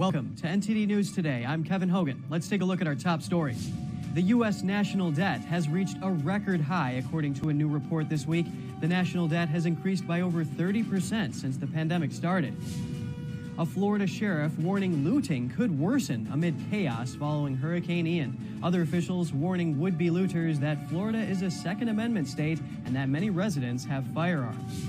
Welcome to NTD News Today. I'm Kevin Hogan. Let's take a look at our top stories. The U.S. national debt has reached a record high, according to a new report this week. The national debt has increased by over 30% since the pandemic started. A Florida sheriff warning looting could worsen amid chaos following Hurricane Ian. Other officials warning would-be looters that Florida is a Second Amendment state and that many residents have firearms.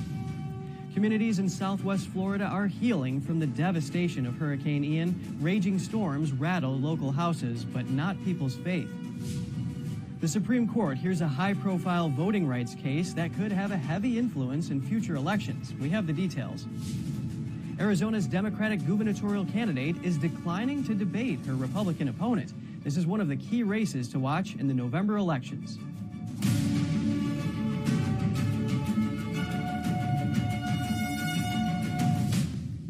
Communities in southwest Florida are healing from the devastation of Hurricane Ian. Raging storms rattle local houses, but not people's faith. The Supreme Court hears a high-profile voting rights case that could have a heavy influence in future elections. We have the details. Arizona's Democratic gubernatorial candidate is declining to debate her Republican opponent. This is one of the key races to watch in the November elections.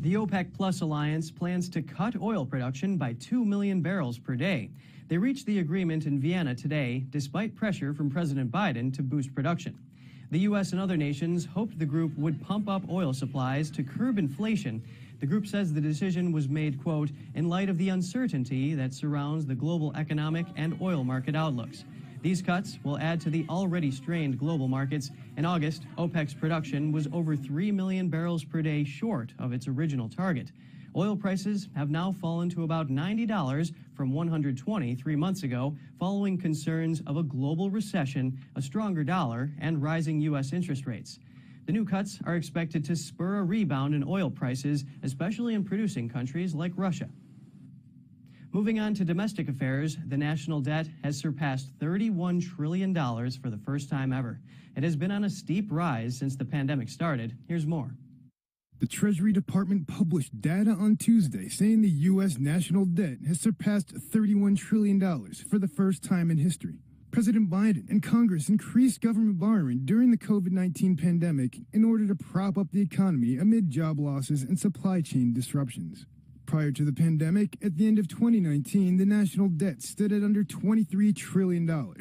The OPEC Plus alliance plans to cut oil production by 2 million barrels per day. They reached the agreement in Vienna today, despite pressure from President Biden to boost production. The U.S. and other nations hoped the group would pump up oil supplies to curb inflation. The group says the decision was made, quote, in light of the uncertainty that surrounds the global economic and oil market outlooks. These cuts will add to the already strained global markets. In August, OPEC's production was over 3 million barrels per day short of its original target. Oil prices have now fallen to about $90 from $120 3 months ago, following concerns of a global recession, a stronger dollar, and rising U.S. interest rates. The new cuts are expected to spur a rebound in oil prices, especially in producing countries like Russia. Moving on to domestic affairs, the national debt has surpassed $31 trillion for the first time ever. It has been on a steep rise since the pandemic started. Here's more. The Treasury Department published data on Tuesday saying the U.S. national debt has surpassed $31 trillion for the first time in history. President Biden and Congress increased government borrowing during the COVID-19 pandemic in order to prop up the economy amid job losses and supply chain disruptions. Prior to the pandemic, at the end of 2019, the national debt stood at under $23 trillion.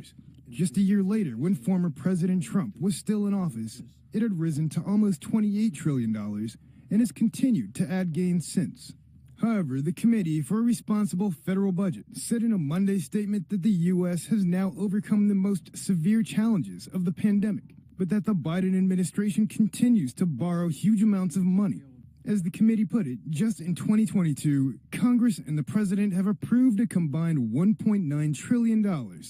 Just a year later, when former President Trump was still in office, it had risen to almost $28 trillion and has continued to add gains since. However, the Committee for a Responsible Federal Budget said in a Monday statement that the U.S. has now overcome the most severe challenges of the pandemic, but that the Biden administration continues to borrow huge amounts of money. As the committee put it, just in 2022, Congress and the President have approved a combined $1.9 trillion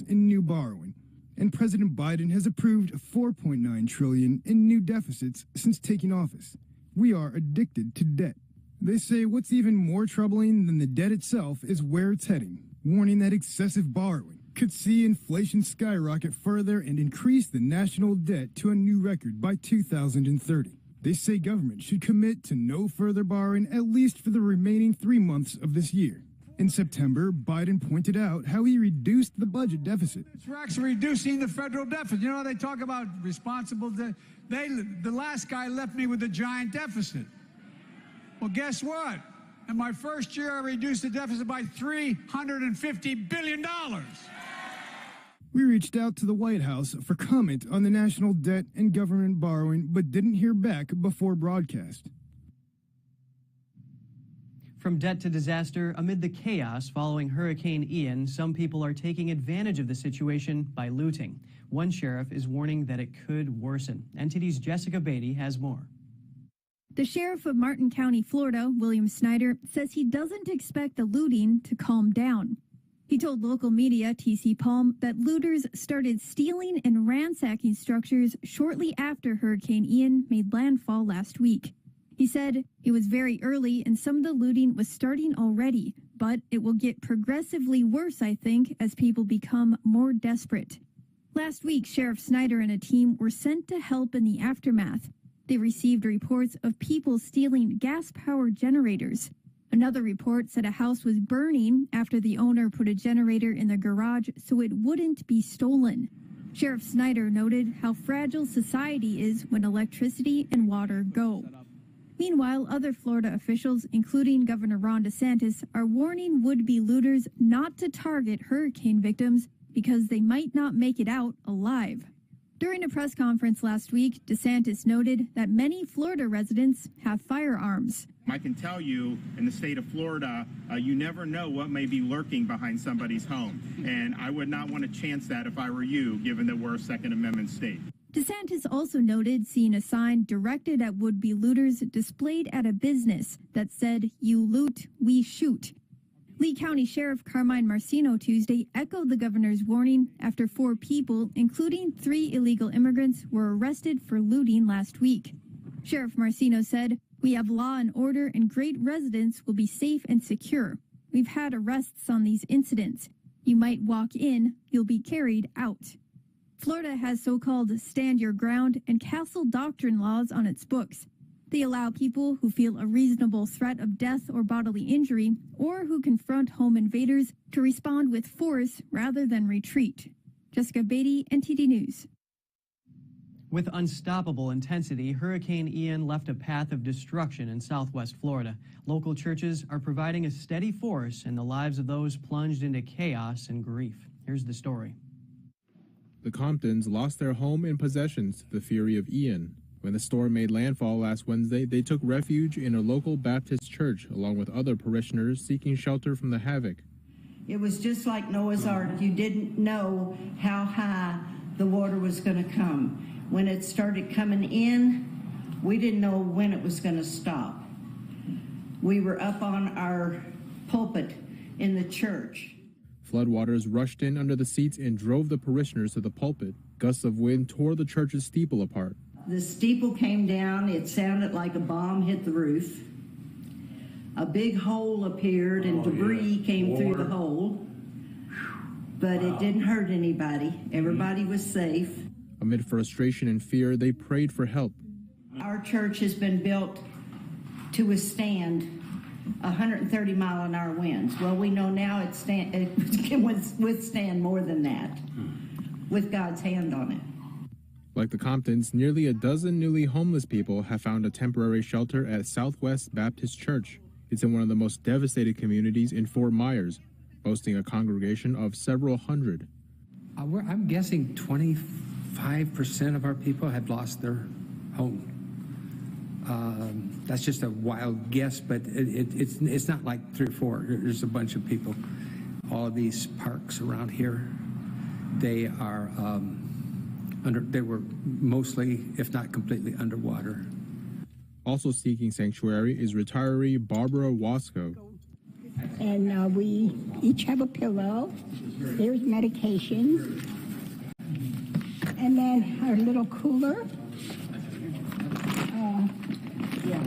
in new borrowing, and President Biden has approved $4.9 trillion in new deficits since taking office. We are addicted to debt. They say what's even more troubling than the debt itself is where it's heading, warning that excessive borrowing could see inflation skyrocket further and increase the national debt to a new record by 2030. They say government should commit to no further borrowing at least for the remaining 3 months of this year. In September, Biden pointed out how he reduced the budget deficit. We're actually reducing the federal deficit. You know, they talk about responsible debt. The last guy left me with a giant deficit. Well, guess what? In my first year, I reduced the deficit by $350 billion. We reached out to the White House for comment on the national debt and government borrowing, but didn't hear back before broadcast. From debt to disaster, amid the chaos following Hurricane Ian, some people are taking advantage of the situation by looting. One sheriff is warning that it could worsen. NTD's Jessica Beatty has more. The sheriff of Martin County, Florida, William Snyder, says he doesn't expect the looting to calm down. He told local media, TC Palm, that looters started stealing and ransacking structures shortly after Hurricane Ian made landfall last week. He said it was very early and some of the looting was starting already, but it will get progressively worse, I think, as people become more desperate. Last week, Sheriff Snyder and a team were sent to help in the aftermath. They received reports of people stealing gas-powered generators. Another report said a house was burning after the owner put a generator in the garage so it wouldn't be stolen. Sheriff Snyder noted how fragile society is when electricity and water go. Meanwhile, other Florida officials, including Governor Ron DeSantis, are warning would-be looters not to target hurricane victims because they might not make it out alive. During a press conference last week, DeSantis noted that many Florida residents have firearms. I can tell you, in the state of Florida, you never know what may be lurking behind somebody's home. And I would not want to chance that if I were you, given that we're a Second Amendment state. DeSantis also noted seeing a sign directed at would-be looters displayed at a business that said, "You loot, we shoot." Lee County Sheriff Carmine Marcino Tuesday echoed the governor's warning after 4 people, including 3 illegal immigrants, were arrested for looting last week. Sheriff Marcino said, "We have law and order and great residents will be safe and secure. We've had arrests on these incidents. You might walk in, you'll be carried out." Florida has so-called stand your ground and castle doctrine laws on its books. They allow people who feel a reasonable threat of death or bodily injury, or who confront home invaders, to respond with force rather than retreat. Jessica Beatty, NTD News. With unstoppable intensity, Hurricane Ian left a path of destruction in southwest Florida. Local churches are providing a steady force in the lives of those plunged into chaos and grief. Here's the story. The Comptons lost their home and possessions to the fury of Ian. When the storm made landfall last Wednesday, they took refuge in a local Baptist church, along with other parishioners seeking shelter from the havoc. It was just like Noah's Ark. You didn't know how high the water was going to come. When it started coming in, we didn't know when it was going to stop. We were up on our pulpit in the church. Floodwaters rushed in under the seats and drove the parishioners to the pulpit. Gusts of wind tore the church's steeple apart. The steeple came down. It sounded like a bomb hit the roof. A big hole appeared and debris came through the hole. But it didn't hurt anybody. Everybody was safe. Amid frustration and fear, they prayed for help. Our church has been built to withstand 130-mile-an-hour winds. Well, we know now it can withstand more than that with God's hand on it. Like the Comptons, nearly a dozen newly homeless people have found a temporary shelter at Southwest Baptist Church. It's in one of the most devastated communities in Fort Myers, boasting a congregation of several hundred. I'm guessing 25% of our people have lost their home. That's just a wild guess, but it's not like 3 or 4. There's a bunch of people. All of these parks around here, they are they were mostly, if not completely, underwater. Also seeking sanctuary is retiree Barbara Wasco. And we each have a pillow. There's medication. And then our little cooler.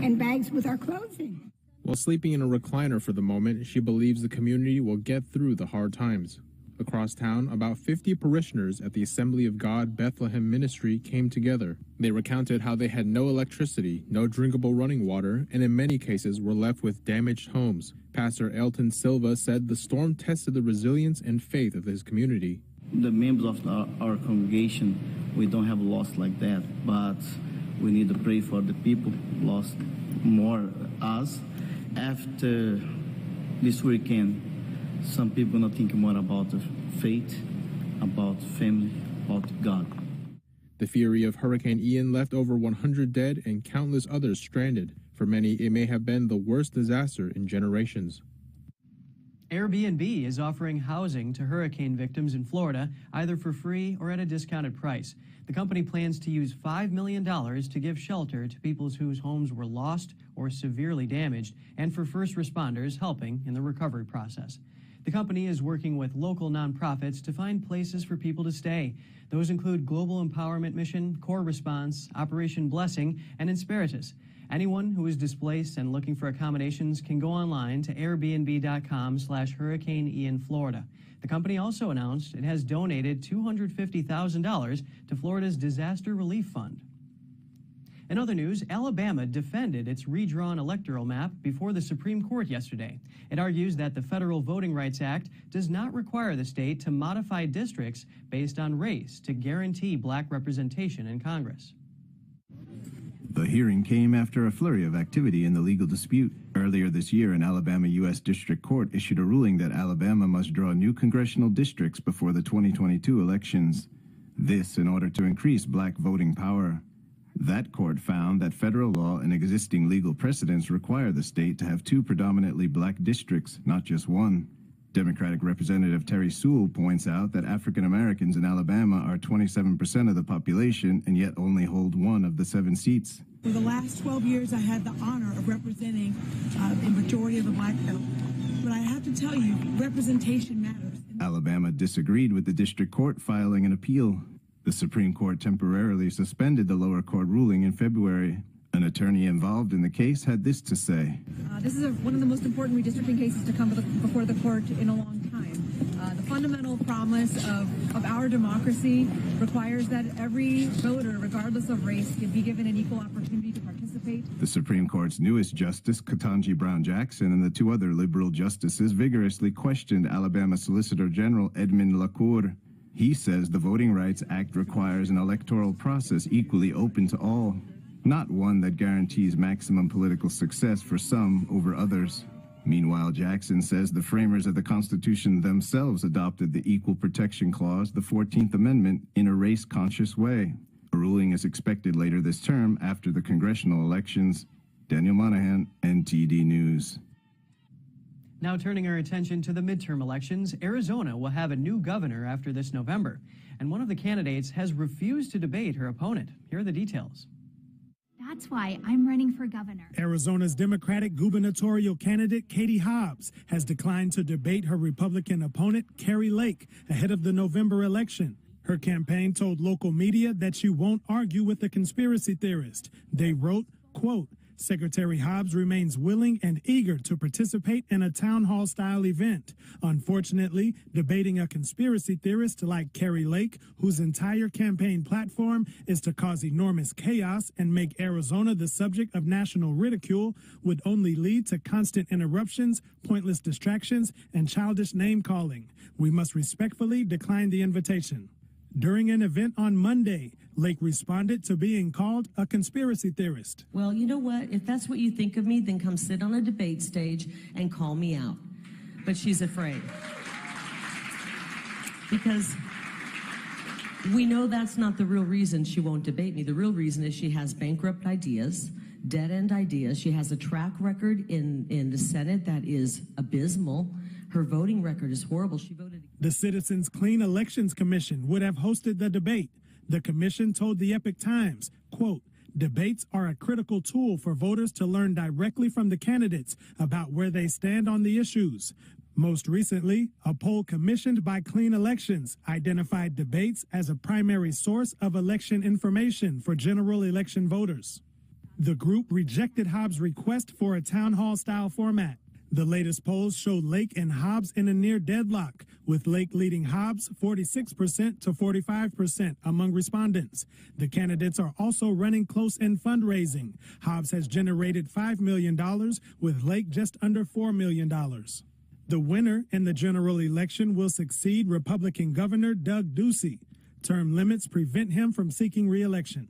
And bags with our clothing. While sleeping in a recliner for the moment, she believes the community will get through the hard times. Across town, about 50 parishioners at the Assembly of God Bethlehem Ministry came together. They recounted how they had no electricity, no drinkable running water, and in many cases were left with damaged homes. Pastor Elton Silva said the storm tested the resilience and faith of his community. The members of our congregation, we don't have loss like that, but we need to pray for the people lost more us. After this weekend, some people are thinking more about faith, about family, about God. The fury of Hurricane Ian left over 100 dead and countless others stranded. For many, it may have been the worst disaster in generations. Airbnb is offering housing to hurricane victims in Florida, either for free or at a discounted price. The company plans to use $5 million to give shelter to people whose homes were lost or severely damaged, and for first responders helping in the recovery process. The company is working with local nonprofits to find places for people to stay. Those include Global Empowerment Mission, Core Response, Operation Blessing, and Inspiritus. Anyone who is displaced and looking for accommodations can go online to airbnb.com/Hurricane Ian Florida. The company also announced it has donated $250,000 to Florida's Disaster Relief Fund. In other news, Alabama defended its redrawn electoral map before the Supreme Court yesterday. It argues that the Federal Voting Rights Act does not require the state to modify districts based on race to guarantee black representation in Congress. The hearing came after a flurry of activity in the legal dispute. Earlier this year, an Alabama U.S. District Court issued a ruling that Alabama must draw new congressional districts before the 2022 elections. This in order to increase black voting power. That court found that federal law and existing legal precedents require the state to have 2 predominantly black districts, not just one. Democratic Representative Terry Sewell points out that African Americans in Alabama are 27% of the population and yet only hold 1 of the 7 seats. For the last 12 years, I had the honor of representing a majority of the black belt. But I have to tell you, representation matters. Alabama disagreed with the district court, filing an appeal. The Supreme Court temporarily suspended the lower court ruling in February. An attorney involved in the case had this to say. This is one of the most important redistricting cases to come before the court in a long time. The fundamental promise of our democracy requires that every voter, regardless of race, can be given an equal opportunity to participate. The Supreme Court's newest justice, Ketanji Brown Jackson, and the 2 other liberal justices vigorously questioned Alabama Solicitor General Edmund LaCour. He says the Voting Rights Act requires an electoral process equally open to all, not one that guarantees maximum political success for some over others. Meanwhile, Jackson says the framers of the Constitution themselves adopted the Equal Protection Clause, the 14th Amendment, in a race-conscious way. A ruling is expected later this term after the congressional elections. Daniel Monahan, NTD News. Now turning our attention to the midterm elections, Arizona will have a new governor after this November, and one of the candidates has refused to debate her opponent. Here are the details. That's why I'm running for governor. Arizona's Democratic gubernatorial candidate, Katie Hobbs, has declined to debate her Republican opponent, Kari Lake, ahead of the November election. Her campaign told local media that she won't argue with a conspiracy theorist. They wrote, quote, Secretary Hobbs remains willing and eager to participate in a town hall-style event. Unfortunately, debating a conspiracy theorist like Kari Lake, whose entire campaign platform is to cause enormous chaos and make Arizona the subject of national ridicule, would only lead to constant interruptions, pointless distractions, and childish name-calling. We must respectfully decline the invitation. During an event on Monday, Lake responded to being called a conspiracy theorist. Well, you know what? If that's what you think of me, then come sit on a debate stage and call me out. But she's afraid. Because we know that's not the real reason she won't debate me. The real reason is she has bankrupt ideas, dead-end ideas. She has a track record in the Senate that is abysmal. Her voting record is horrible. She voted. The Citizens Clean Elections Commission would have hosted the debate. The commission told the Epoch Times, quote, debates are a critical tool for voters to learn directly from the candidates about where they stand on the issues. Most recently, a poll commissioned by Clean Elections identified debates as a primary source of election information for general election voters. The group rejected Hobbs' request for a town hall-style format. The latest polls show Lake and Hobbs in a near deadlock, with Lake leading Hobbs 46% to 45% among respondents. The candidates are also running close in fundraising. Hobbs has generated $5 million, with Lake just under $4 million. The winner in the general election will succeed Republican Governor Doug Ducey. Term limits prevent him from seeking re-election.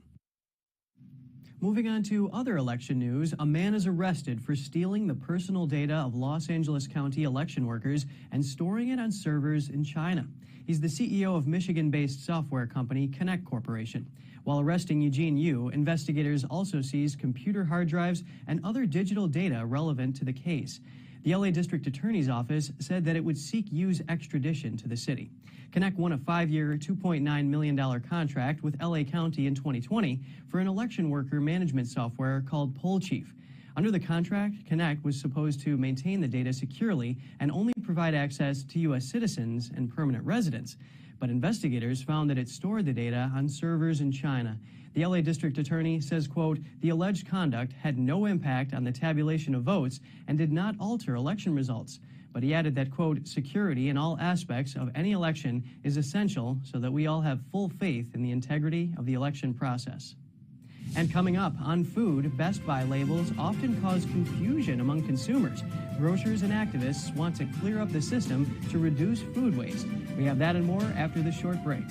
Moving on to other election news, a man is arrested for stealing the personal data of Los Angeles County election workers and storing it on servers in China. He's the CEO of Michigan-based software company Connect Corporation. While arresting Eugene Yu, investigators also seized computer hard drives and other digital data relevant to the case. The LA District Attorney's Office said that it would seek Yu's extradition to the city. Connect won a 5-year, $2.9 million contract with LA County in 2020 for an election worker management software called Poll Chief. Under the contract, Connect was supposed to maintain the data securely and only provide access to U.S. citizens and permanent residents. But investigators found that it stored the data on servers in China. The LA District Attorney says, quote, the alleged conduct had no impact on the tabulation of votes and did not alter election results. But he added that, quote, security in all aspects of any election is essential so that we all have full faith in the integrity of the election process. And coming up, on food, Best Buy labels often cause confusion among consumers. Grocers and activists want to clear up the system to reduce food waste. We have that and more after this short break.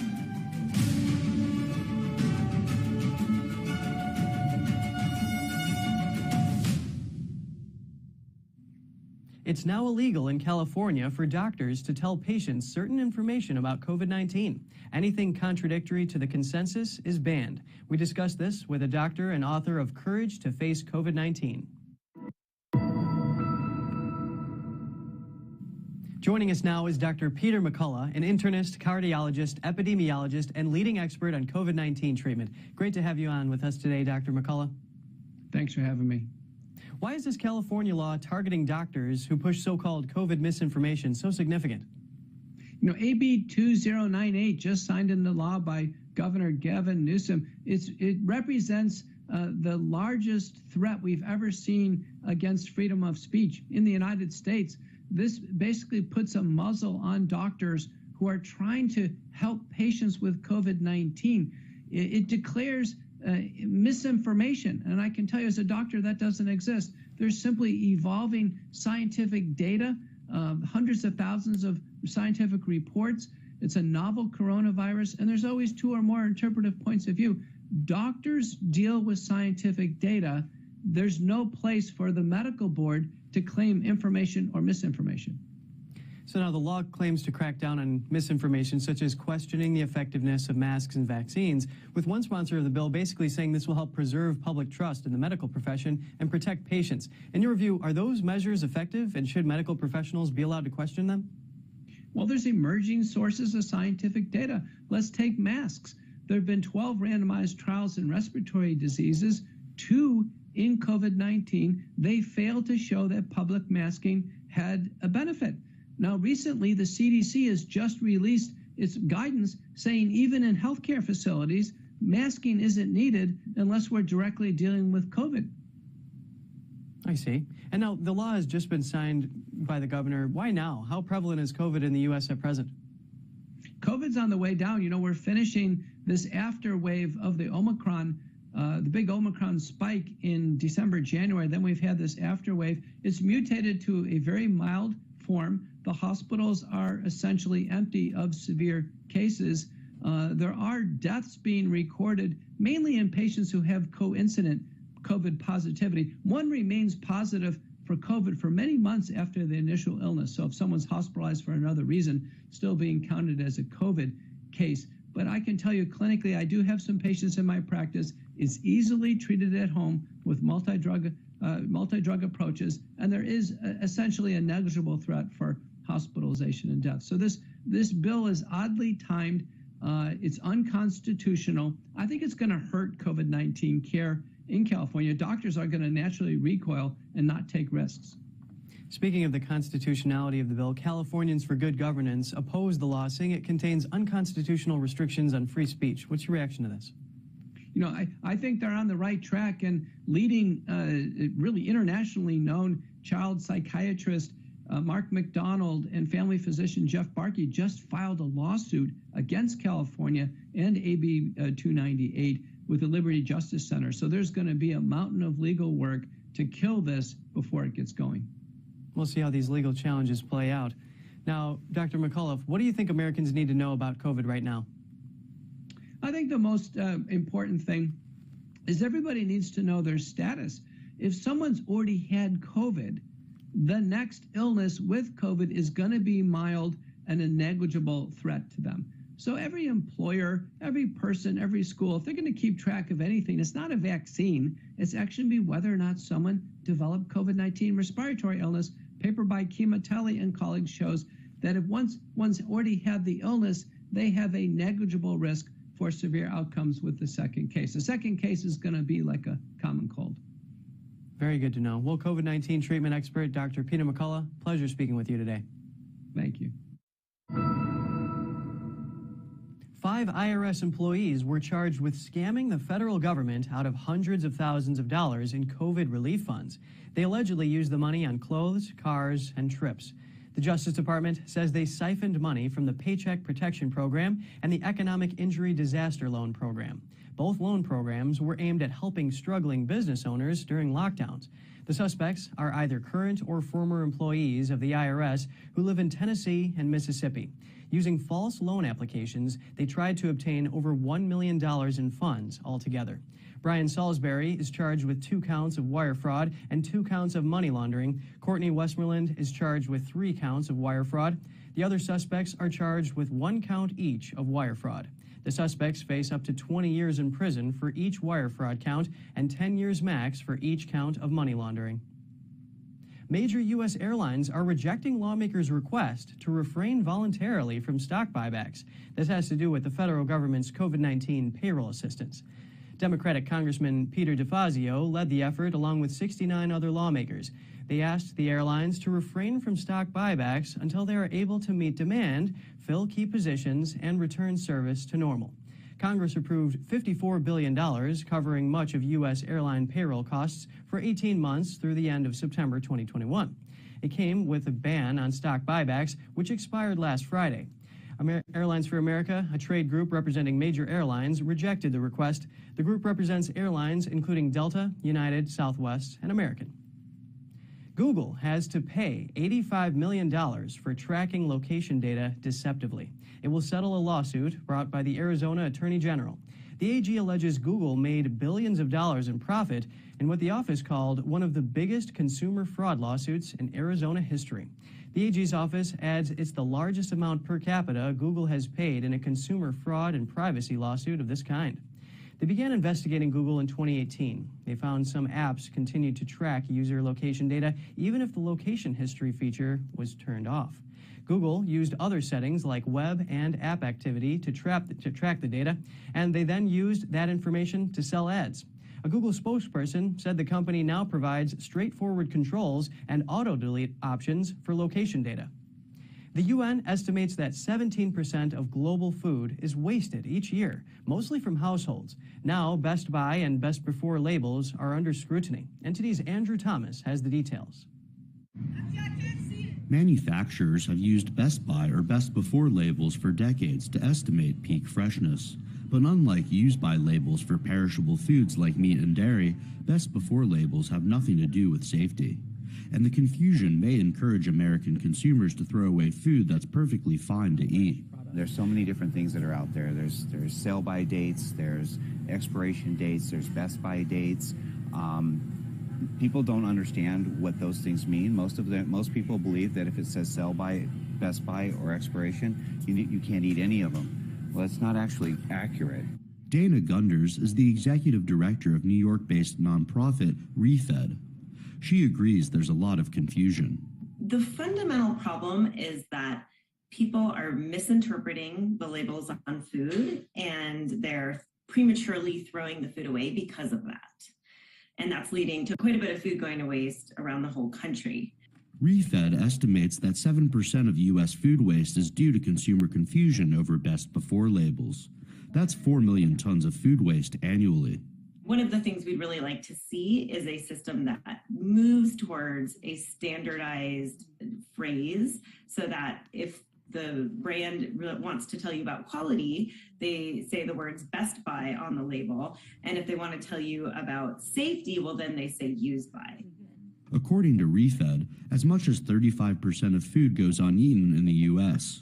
It's now illegal in California for doctors to tell patients certain information about COVID-19. Anything contradictory to the consensus is banned. We discuss this with a doctor and author of Courage to Face COVID-19. Joining us now is Dr. Peter McCullough, an internist, cardiologist, epidemiologist, and leading expert on COVID-19 treatment. Great to have you on with us today, Dr. McCullough. Thanks for having me. Why is this California law targeting doctors who push so-called COVID misinformation so significant? You know, AB 2098, just signed into law by Governor Gavin Newsom, it represents the largest threat we've ever seen against freedom of speech in the United States. This basically puts a muzzle on doctors who are trying to help patients with COVID-19. It declares misinformation, and I can tell you as a doctor that doesn't exist. There's simply evolving scientific data, hundreds of thousands of scientific reports. It's a novel coronavirus, and there's always two or more interpretive points of view. Doctors deal with scientific data. There's no place for the medical board to claim information or misinformation. So now the law claims to crack down on misinformation, such as questioning the effectiveness of masks and vaccines, with one sponsor of the bill basically saying this will help preserve public trust in the medical profession and protect patients. In your view, are those measures effective, and should medical professionals be allowed to question them? Well, there's emerging sources of scientific data. Let's take masks. There have been 12 randomized trials in respiratory diseases, 2 in COVID-19. They failed to show that public masking had a benefit. Now, recently, the CDC has just released its guidance saying even in healthcare facilities, masking isn't needed unless we're directly dealing with COVID. I see. And now the law has just been signed by the governor. Why now? How prevalent is COVID in the U.S. at present? COVID's on the way down. You know, we're finishing this after wave of the Omicron, the big Omicron spike in December, January. Then we've had this after wave. It's mutated to a very mild form. The hospitals are essentially empty of severe cases. There are deaths being recorded, mainly in patients who have coincident COVID positivity. One remains positive for COVID for many months after the initial illness. So if someone's hospitalized for another reason, still being counted as a COVID case. But I can tell you clinically, I do have some patients in my practice. It's easily treated at home with multi-drug approaches, and there is essentially a negligible threat for hospitalization and death. So this bill is oddly timed. It's unconstitutional. I think it's going to hurt COVID-19 care in California. Doctors are going to naturally recoil and not take risks. Speaking of the constitutionality of the bill, Californians for Good Governance oppose the law, saying it contains unconstitutional restrictions on free speech. What's your reaction to this? You know, I think they're on the right track, and leading really internationally known child psychiatrist Mark McDonald and family physician Jeff Barkey just filed a lawsuit against California and AB 298 with the Liberty Justice Center. So there's going to be a mountain of legal work to kill this before it gets going. We'll see how these legal challenges play out. Now, Dr. McCullough, what do you think Americans need to know about COVID right now? I think the most important thing is everybody needs to know their status. If someone's already had COVID, the next illness with COVID is going to be mild and a negligible threat to them. So every employer, every person, every school, if they're going to keep track of anything, it's not a vaccine. It's actually be whether or not someone developed COVID-19 respiratory illness. Paper by Kimchi and colleagues shows that if one's already had the illness, they have a negligible risk for severe outcomes with the second case. The second case is going to be like a common cold. Very good to know. Well, COVID-19 treatment expert Dr. Peter McCullough, pleasure speaking with you today. Thank you. 5 IRS employees were charged with scamming the federal government out of hundreds of thousands of dollars in COVID relief funds. They allegedly used the money on clothes, cars, and trips. The Justice Department says they siphoned money from the Paycheck Protection Program and the Economic Injury Disaster Loan Program. Both loan programs were aimed at helping struggling business owners during lockdowns. The suspects are either current or former employees of the IRS who live in Tennessee and Mississippi. Using false loan applications, they tried to obtain over $1 million in funds altogether. Brian Salisbury is charged with 2 counts of wire fraud and 2 counts of money laundering. Courtney Westmoreland is charged with 3 counts of wire fraud. The other suspects are charged with 1 count each of wire fraud. The suspects face up to 20 years in prison for each wire fraud count and 10 years max for each count of money laundering. Major U.S. airlines are rejecting lawmakers' request to refrain voluntarily from stock buybacks. This has to do with the federal government's COVID-19 payroll assistance. Democratic Congressman Peter DeFazio led the effort along with 69 other lawmakers. They asked the airlines to refrain from stock buybacks until they are able to meet demand, fill key positions, and return service to normal. Congress approved $54 billion, covering much of U.S. airline payroll costs for 18 months through the end of September 2021. It came with a ban on stock buybacks, which expired last Friday. Airlines for America, a trade group representing major airlines, rejected the request. The group represents airlines including Delta, United, Southwest, and American. Google has to pay $85 million for tracking location data deceptively. It will settle a lawsuit brought by the Arizona Attorney General. The AG alleges Google made billions of dollars in profit in what the office called one of the biggest consumer fraud lawsuits in Arizona history. The AG's office adds it's the largest amount per capita Google has paid in a consumer fraud and privacy lawsuit of this kind. They began investigating Google in 2018. They found some apps continued to track user location data even if the location history feature was turned off. Google used other settings like web and app activity to track the data, and they then used that information to sell ads. A Google spokesperson said the company now provides straightforward controls and auto-delete options for location data. The UN estimates that 17% of global food is wasted each year, mostly from households. Now, Best By and Best Before labels are under scrutiny. NTD's Andrew Thomas has the details. Manufacturers have used Best By or Best Before labels for decades to estimate peak freshness. But unlike Use By labels for perishable foods like meat and dairy, Best Before labels have nothing to do with safety. And the confusion may encourage American consumers to throw away food that's perfectly fine to eat. There's so many different things that are out there. There's sell-by dates, there's expiration dates, there's Best By dates. People don't understand what those things mean. Most people believe that if it says sell-by, Best By, or expiration, you can't eat any of them. Well, it's not actually accurate. Dana Gunders is the executive director of New York-based nonprofit ReFed. She agrees there's a lot of confusion. The fundamental problem is that people are misinterpreting the labels on food and they're prematurely throwing the food away because of that. And that's leading to quite a bit of food going to waste around the whole country. ReFed estimates that 7% of U.S. food waste is due to consumer confusion over Best Before labels. That's 4 million tons of food waste annually. One of the things we'd really like to see is a system that moves towards a standardized phrase so that if the brand wants to tell you about quality, they say the words Best By on the label. And if they want to tell you about safety, well, then they say Use By. According to ReFed, as much as 35% of food goes uneaten in the U.S.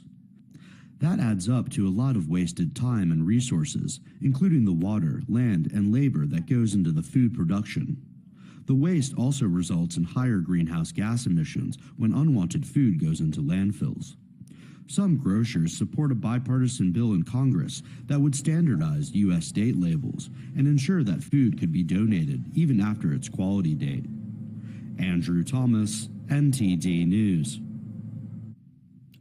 That adds up to a lot of wasted time and resources, including the water, land, and labor that goes into the food production. The waste also results in higher greenhouse gas emissions when unwanted food goes into landfills. Some grocers support a bipartisan bill in Congress that would standardize U.S. date labels and ensure that food could be donated even after its quality date. Andrew Thomas, NTD News.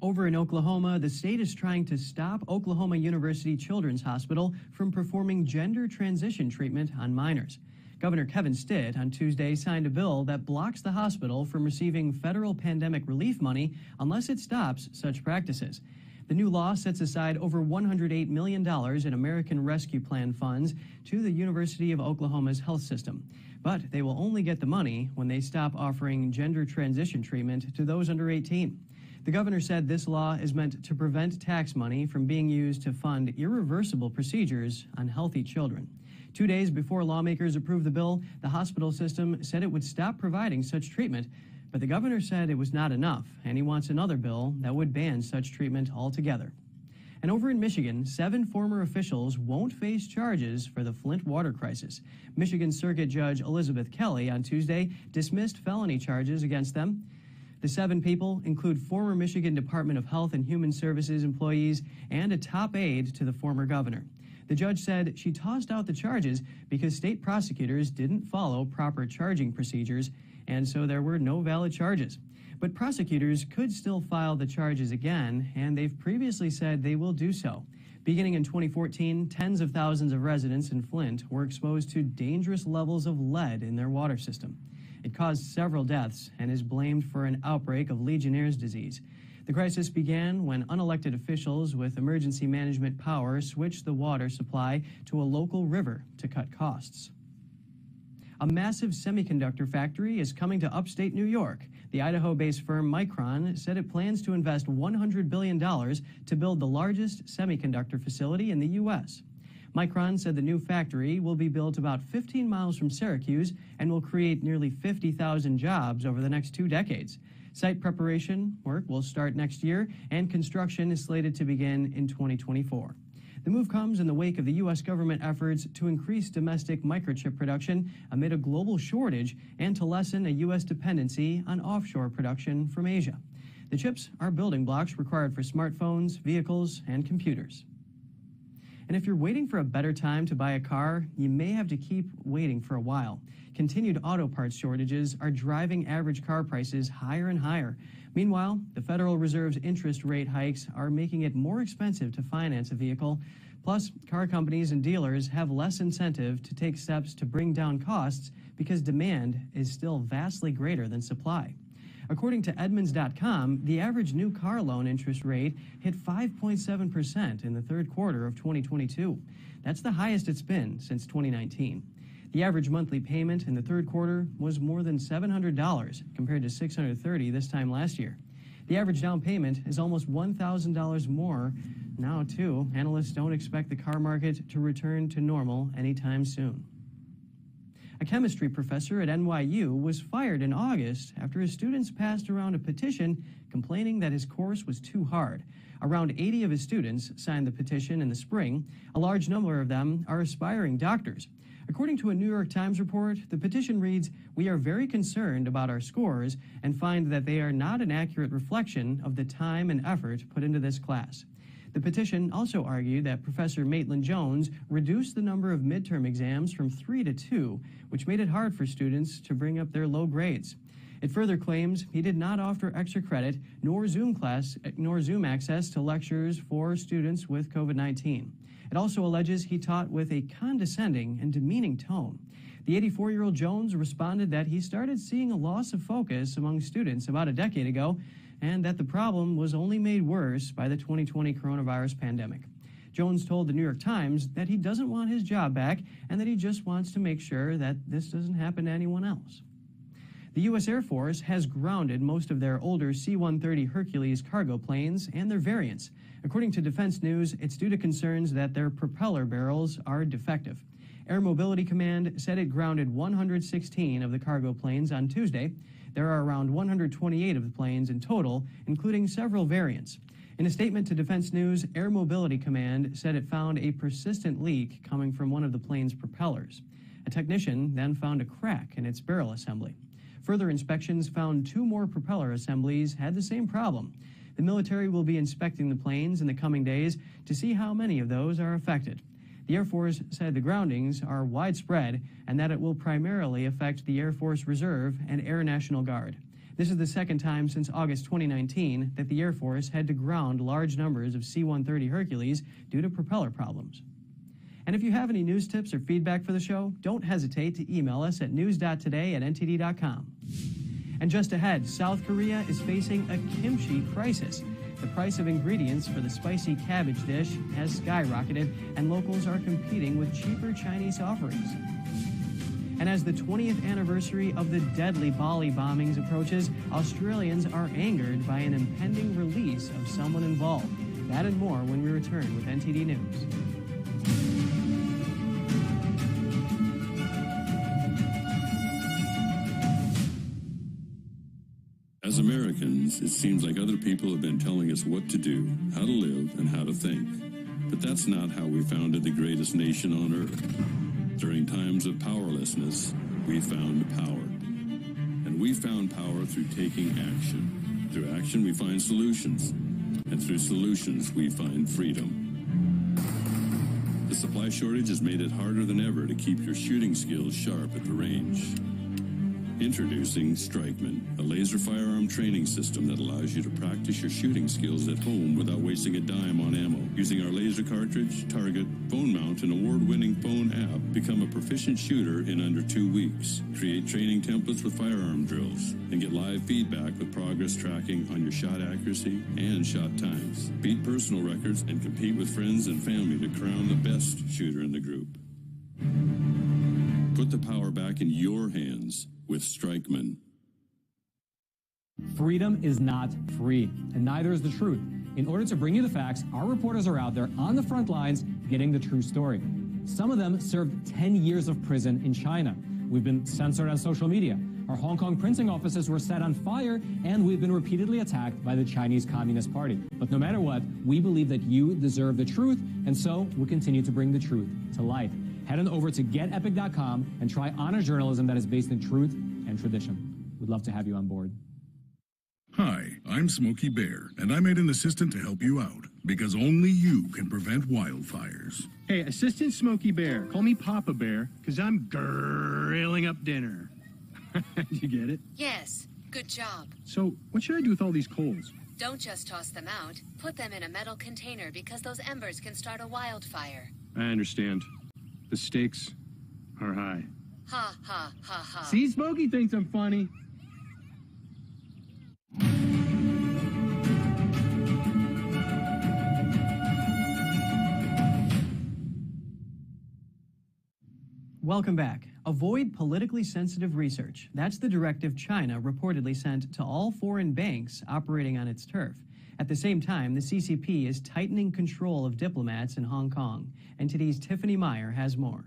Over in Oklahoma, the state is trying to stop Oklahoma University Children's Hospital from performing gender transition treatment on minors. Governor Kevin Stitt on Tuesday signed a bill that blocks the hospital from receiving federal pandemic relief money unless it stops such practices. The new law sets aside over $108 million in American Rescue Plan funds to the University of Oklahoma's health system. But they will only get the money when they stop offering gender transition treatment to those under 18. The governor said this law is meant to prevent tax money from being used to fund irreversible procedures on healthy children. 2 days before lawmakers approved the bill, the hospital system said it would stop providing such treatment, but the governor said it was not enough, and he wants another bill that would ban such treatment altogether. And over in Michigan, 7 former officials won't face charges for the Flint water crisis. Michigan Circuit Judge Elizabeth Kelly on Tuesday dismissed felony charges against them. The 7 people include former Michigan Department of Health and Human Services employees and a top aide to the former governor. The judge said she tossed out the charges because state prosecutors didn't follow proper charging procedures, and so there were no valid charges. But prosecutors could still file the charges again, and they've previously said they will do so. Beginning in 2014, tens of thousands of residents in Flint were exposed to dangerous levels of lead in their water system. It caused several deaths and is blamed for an outbreak of Legionnaire's disease. The crisis began when unelected officials with emergency management power switched the water supply to a local river to cut costs. A massive semiconductor factory is coming to upstate New York. The Idaho-based firm Micron said it plans to invest $100 billion to build the largest semiconductor facility in the U.S. Micron said the new factory will be built about 15 miles from Syracuse and will create nearly 50,000 jobs over the next 2 decades. Site preparation work will start next year, and construction is slated to begin in 2024. The move comes in the wake of the U.S. government efforts to increase domestic microchip production amid a global shortage and to lessen a U.S. dependency on offshore production from Asia. The chips are building blocks required for smartphones, vehicles, and computers. And if you're waiting for a better time to buy a car, you may have to keep waiting for a while. Continued auto parts shortages are driving average car prices higher and higher. Meanwhile, the Federal Reserve's interest rate hikes are making it more expensive to finance a vehicle. Plus, car companies and dealers have less incentive to take steps to bring down costs because demand is still vastly greater than supply. According to Edmunds.com, the average new car loan interest rate hit 5.7% in the third quarter of 2022. That's the highest it's been since 2019. The average monthly payment in the third quarter was more than $700 compared to $630 this time last year. The average down payment is almost $1,000 more now, too. Analysts don't expect the car market to return to normal anytime soon. A chemistry professor at NYU was fired in August after his students passed around a petition complaining that his course was too hard. Around 80 of his students signed the petition in the spring. A large number of them are aspiring doctors. According to a New York Times report, the petition reads, "We are very concerned about our scores and find that they are not an accurate reflection of the time and effort put into this class." The petition also argued that Professor Maitland-Jones reduced the number of midterm exams from 3 to 2, which made it hard for students to bring up their low grades. It further claims he did not offer extra credit nor Zoom access to lectures for students with COVID-19. It also alleges he taught with a condescending and demeaning tone. The 84-year-old Jones responded that he started seeing a loss of focus among students about a decade ago, and that the problem was only made worse by the 2020 coronavirus pandemic. Jones told the New York Times that he doesn't want his job back and that he just wants to make sure that this doesn't happen to anyone else. The U.S. Air Force has grounded most of their older C-130 Hercules cargo planes and their variants. According to Defense News, it's due to concerns that their propeller barrels are defective. Air Mobility Command said it grounded 116 of the cargo planes on Tuesday. There are around 128 of the planes in total, including several variants. In a statement to Defense News, Air Mobility Command said it found a persistent leak coming from one of the plane's propellers. A technician then found a crack in its barrel assembly. Further inspections found 2 more propeller assemblies had the same problem. The military will be inspecting the planes in the coming days to see how many of those are affected. The Air Force said the groundings are widespread and that it will primarily affect the Air Force Reserve and Air National Guard. This is the second time since August 2019 that the Air Force had to ground large numbers of C-130 Hercules due to propeller problems. And if you have any news tips or feedback for the show, don't hesitate to email us at news.today@ntd.com. And just ahead, South Korea is facing a kimchi crisis. The price of ingredients for the spicy cabbage dish has skyrocketed, and locals are competing with cheaper Chinese offerings. And as the 20th anniversary of the deadly Bali bombings approaches, Australians are angered by an impending release of someone involved. That and more when we return with NTD News. Americans, it seems like other people have been telling us what to do, how to live, and how to think. But that's not how we founded the greatest nation on earth. During times of powerlessness, we found power. And we found power through taking action. Through action, we find solutions. And through solutions, we find freedom. The supply shortage has made it harder than ever to keep your shooting skills sharp at the range. Introducing Strikeman, a laser firearm training system that allows you to practice your shooting skills at home without wasting a dime on ammo. Using our laser cartridge, target, phone mount, and award-winning phone app, become a proficient shooter in under 2 weeks. Create training templates with firearm drills and get live feedback with progress tracking on your shot accuracy and shot times. Beat personal records and compete with friends and family to crown the best shooter in the group. Put the power back in your hands with Strikeman. Freedom is not free, and neither is the truth. In order to bring you the facts, our reporters are out there on the front lines getting the true story. Some of them served 10 years of prison in China. We've been censored on social media. Our Hong Kong printing offices were set on fire, and we've been repeatedly attacked by the Chinese Communist Party. But no matter what, we believe that you deserve the truth, and so we'll continue to bring the truth to life. Head on over to getepic.com and try honest journalism that is based in truth and tradition. We'd love to have you on board. Hi, I'm Smokey Bear, and I made an assistant to help you out, because only you can prevent wildfires. Hey, Assistant Smokey Bear, call me Papa Bear, because I'm grilling up dinner. You get it? Yes, good job. So, what should I do with all these coals? Don't just toss them out. Put them in a metal container because those embers can start a wildfire. I understand. The stakes are high. Ha, ha, ha, ha. See, Smokey thinks I'm funny. Welcome back. Avoid politically sensitive research. That's the directive China reportedly sent to all foreign banks operating on its turf. At the same time, the CCP is tightening control of diplomats in Hong Kong. NTD's Tiffany Meyer has more.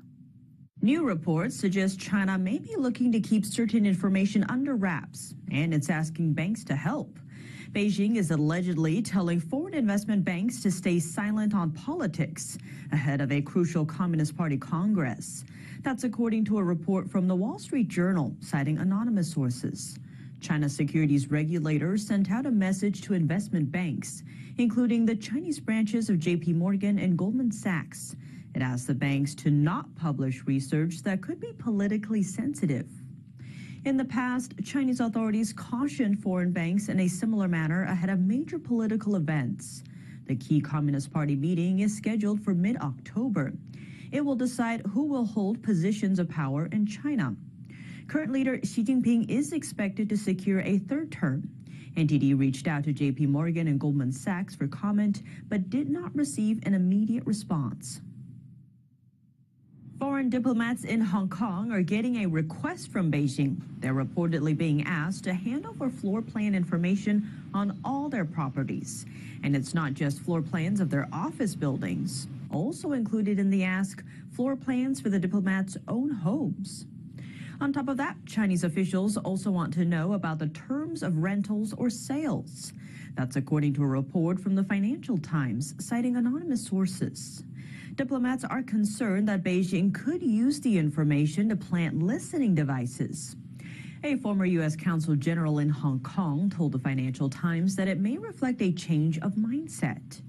New reports suggest China may be looking to keep certain information under wraps, and it's asking banks to help. Beijing is allegedly telling foreign investment banks to stay silent on politics ahead of a crucial Communist Party Congress. That's according to a report from the Wall Street Journal, citing anonymous sources. China's securities regulators sent out a message to investment banks, including the Chinese branches of JP Morgan and Goldman Sachs. It asked the banks to not publish research that could be politically sensitive. In the past, Chinese authorities cautioned foreign banks in a similar manner ahead of major political events. The key Communist Party meeting is scheduled for mid-October. It will decide who will hold positions of power in China. Current leader Xi Jinping is expected to secure a third term. NTD reached out to JP Morgan and Goldman Sachs for comment, but did not receive an immediate response. Foreign diplomats in Hong Kong are getting a request from Beijing. They're reportedly being asked to hand over floor plan information on all their properties. And it's not just floor plans of their office buildings. Also included in the ask, floor plans for the diplomats' own homes. On top of that, Chinese officials also want to know about the terms of rentals or sales. That's according to a report from the Financial Times, citing anonymous sources. Diplomats are concerned that Beijing could use the information to plant listening devices. A former U.S. Consul General in Hong Kong told the Financial Times that it may reflect a change of mindset.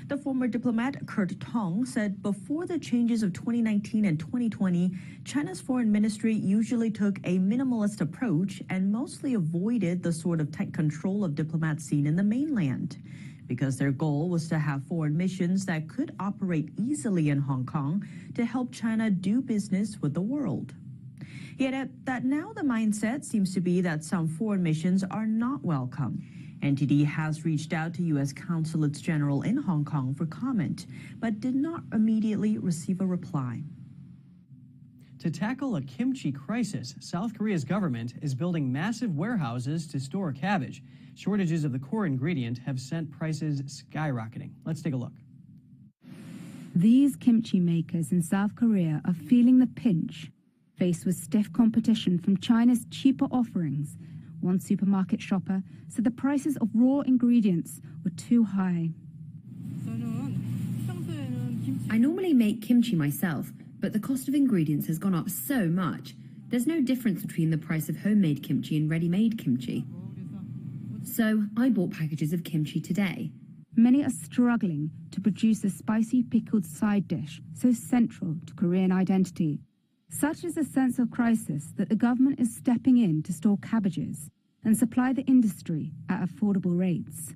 The former diplomat, Kurt Tong, said before the changes of 2019 and 2020, China's foreign ministry usually took a minimalist approach and mostly avoided the sort of tight control of diplomats seen in the mainland, because their goal was to have foreign missions that could operate easily in Hong Kong to help China do business with the world. Yet that now the mindset seems to be that some foreign missions are not welcome. NTD has reached out to U.S. consulates general in Hong Kong for comment, but did not immediately receive a reply. To tackle a kimchi crisis, South Korea's government is building massive warehouses to store cabbage. Shortages of the core ingredient have sent prices skyrocketing. Let's take a look. These kimchi makers in South Korea are feeling the pinch, faced with stiff competition from China's cheaper offerings, One supermarket shopper said the prices of raw ingredients were too high. I normally make kimchi myself, but the cost of ingredients has gone up so much. There's no difference between the price of homemade kimchi and ready-made kimchi. So I bought packages of kimchi today. Many are struggling to produce a spicy pickled side dish so central to Korean identity. Such is the sense of crisis that the government is stepping in to store cabbages and supply the industry at affordable rates.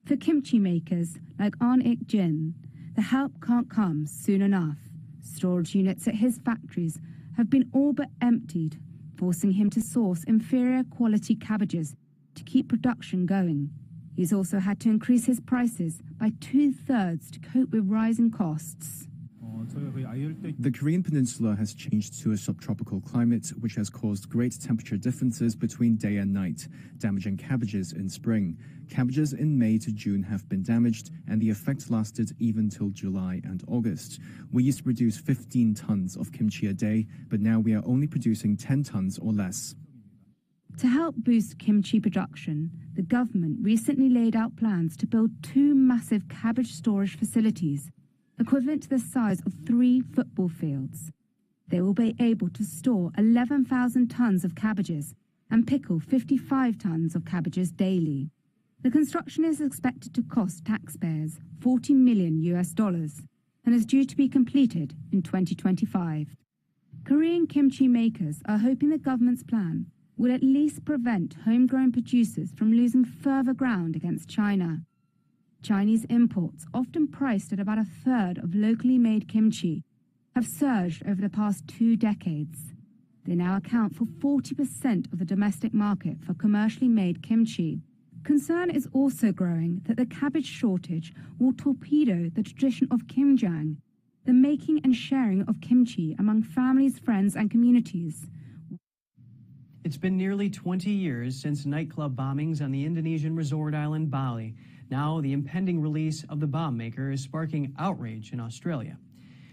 For kimchi makers like An-ik Jin, the help can't come soon enough. Storage units at his factories have been all but emptied, forcing him to source inferior quality cabbages to keep production going. He's also had to increase his prices by 2/3 to cope with rising costs. The Korean peninsula has changed to a subtropical climate, which has caused great temperature differences between day and night, damaging cabbages in spring. Cabbages in May to June have been damaged, and the effect lasted even till July and August. We used to produce 15 tons of kimchi a day, but now we are only producing 10 tons or less. To help boost kimchi production, the government recently laid out plans to build 2 massive cabbage storage facilities, equivalent to the size of 3 football fields. They will be able to store 11,000 tons of cabbages and pickle 55 tons of cabbages daily. The construction is expected to cost taxpayers $40 million and is due to be completed in 2025. Korean kimchi makers are hoping the government's plan will at least prevent homegrown producers from losing further ground against China. Chinese imports, often priced at about 1/3 of locally made kimchi, have surged over the past 2 decades. They now account for 40% of the domestic market for commercially made kimchi. Concern is also growing that the cabbage shortage will torpedo the tradition of kimjang, the making and sharing of kimchi among families, friends, and communities. It's been nearly 20 years since nightclub bombings on the Indonesian resort island Bali. Now, the impending release of the bomb maker is sparking outrage in Australia.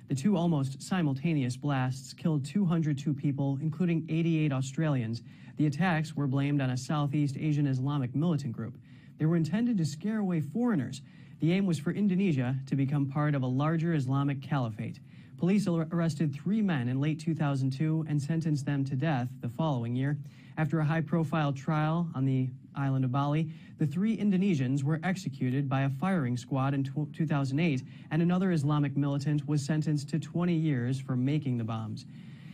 The 2 almost simultaneous blasts killed 202 people, including 88 Australians. The attacks were blamed on a Southeast Asian Islamic militant group. They were intended to scare away foreigners. The aim was for Indonesia to become part of a larger Islamic caliphate. Police arrested 3 men in late 2002 and sentenced them to death the following year. After a high-profile trial on the island of Bali, the 3 Indonesians were executed by a firing squad in 2008, and another Islamic militant was sentenced to 20 years for making the bombs.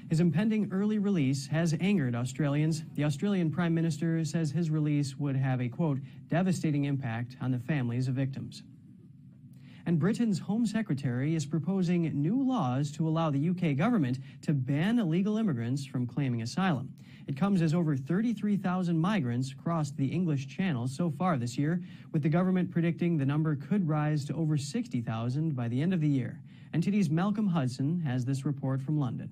His impending early release has angered Australians. The Australian Prime Minister says his release would have a, quote, devastating impact on the families of victims. And Britain's Home Secretary is proposing new laws to allow the UK government to ban illegal immigrants from claiming asylum. It comes as over 33,000 migrants crossed the English Channel so far this year, with the government predicting the number could rise to over 60,000 by the end of the year. NTD's Malcolm Hudson has this report from London.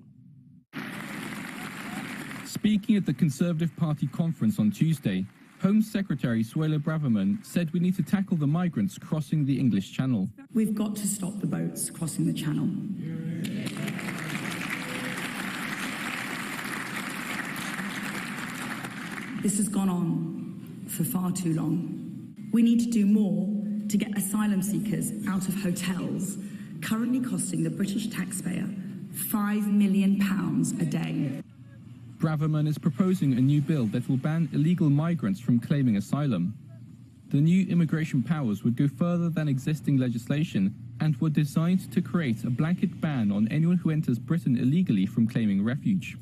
Speaking at the Conservative Party conference on Tuesday, Home Secretary Suella Braverman said we need to tackle the migrants crossing the English Channel. We've got to stop the boats crossing the Channel. This has gone on for far too long. We need to do more to get asylum seekers out of hotels, currently costing the British taxpayer £5 million a day. Braverman is proposing a new bill that will ban illegal migrants from claiming asylum. The new immigration powers would go further than existing legislation and were designed to create a blanket ban on anyone who enters Britain illegally from claiming refuge.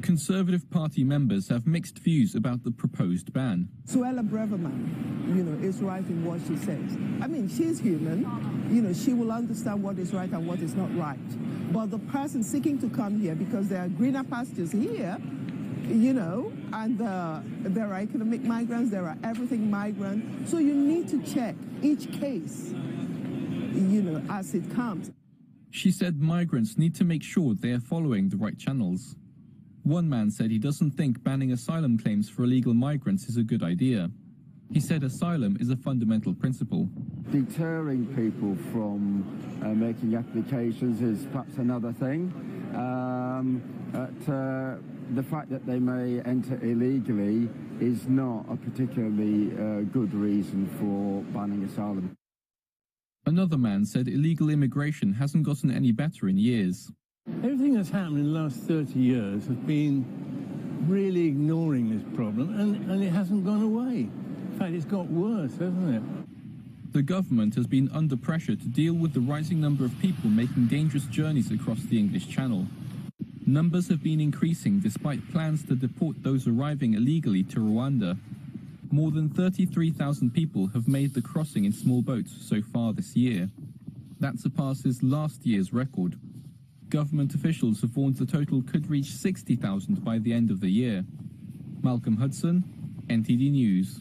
Conservative Party members have mixed views about the proposed ban. Suella Braverman, is right in what she says. I mean, she's human. She will understand what is right and what is not right. But the person seeking to come here, because there are greener pastures here, and there are economic migrants, there are everything migrants. So you need to check each case, as it comes. She said migrants need to make sure they are following the right channels. One man said he doesn't think banning asylum claims for illegal migrants is a good idea. He said asylum is a fundamental principle. Deterring people from making applications is perhaps another thing. the fact that they may enter illegally is not a particularly good reason for banning asylum. Another man said illegal immigration hasn't gotten any better in years. Everything that's happened in the last 30 years has been really ignoring this problem, and it hasn't gone away. In fact, it's got worse, hasn't it? The government has been under pressure to deal with the rising number of people making dangerous journeys across the English Channel. Numbers have been increasing despite plans to deport those arriving illegally to Rwanda. More than 33,000 people have made the crossing in small boats so far this year. That surpasses last year's record. Government officials have warned the total could reach 60,000 by the end of the year. Malcolm Hudson, NTD News.